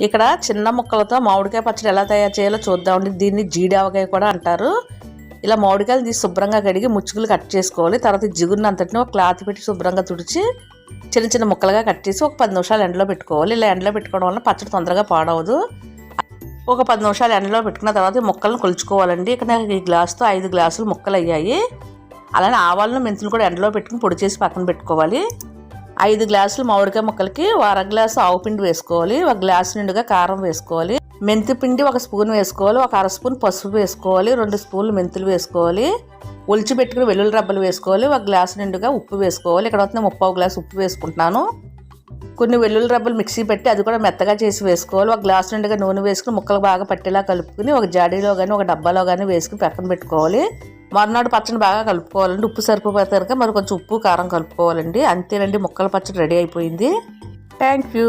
ఇక్కడ చిన్న ముక్కలతో మామిడికాయ పచ్చడి ఎలా తయారు చేయాలో చూద్దామండి. దీన్ని జీడావకాయ కూడా అంటారు. ఇలా మామిడికాయలు తీసి శుభ్రంగా కడిగి ముచ్చుకులు కట్ చేసుకోవాలి. తర్వాత జిగురుని అంతటిని ఒక క్లాత్ పెట్టి శుభ్రంగా తుడిచి చిన్న చిన్న ముక్కలుగా కట్ చేసి ఒక 10 నిమిషాలు ఎండలో పెట్టుకోవాలి. ఇలా ఎండలో పెట్టుకోవడం వల్ల పచ్చడి తొందరగా పాడవదు. ఒక 10 నిమిషాలు ఎండలో పెట్టుకున్న తర్వాత ఈ ముక్కలను కొలుచుకోవాలండి. ఇక్కడ ఈ గ్లాసుతో 5 గ్లాసులు ముక్కలు అయ్యాయి. అలానే ఆవాలను మెంతులు కూడా ఎండలో పెట్టుకుని పొడి చేసి పక్కన పెట్టుకోవాలి. 5 గ్లాసులు మామిడికాయ ముక్కలకి 1/2 గ్లాసు ఆవు పిండి వేసుకోవాలి. 1 గ్లాసు నిండుగా కారం వేసుకోవాలి. మెంతి పిండి 1 స్పూన్ వేసుకోవాలి. 1 అర స్పూన్ పసుపు వేసుకోవాలి. 2 స్పూన్లు మెంతులు వేసుకోవాలి. ఒలిచి పెట్టుకుని వెల్లుల్లి రబ్బలు వేసుకోవాలి. 1 గ్లాసు నిండుగా ఉప్పు వేసుకోవాలి. ఇక్కడ వస్తే 3/4 గ్లాసు ఉప్పు వేసుకుంటున్నాను. కొన్ని వెల్లుల్లి రబ్బలు మిక్సీ పెట్టి అది కూడా మెత్తగా చేసి వేసుకోవాలి. 1 గ్లాసు నిండుగా నూనె వేసుకుని ముక్కలు బాగా పట్టేలా కలుపుకుని ఒక జాడీలో కానీ ఒక డబ్బాలో కానీ వేసుకుని పక్కన పెట్టుకోవాలి. మరునాడు పచ్చడి బాగా కలుపుకోవాలండి. ఉప్పు సరిపోతే కనుక మరి కొంచెం ఉప్పు కారం కలుపుకోవాలండి. అంతేనండి, ముక్కల పచ్చడి రెడీ అయిపోయింది. Thank you.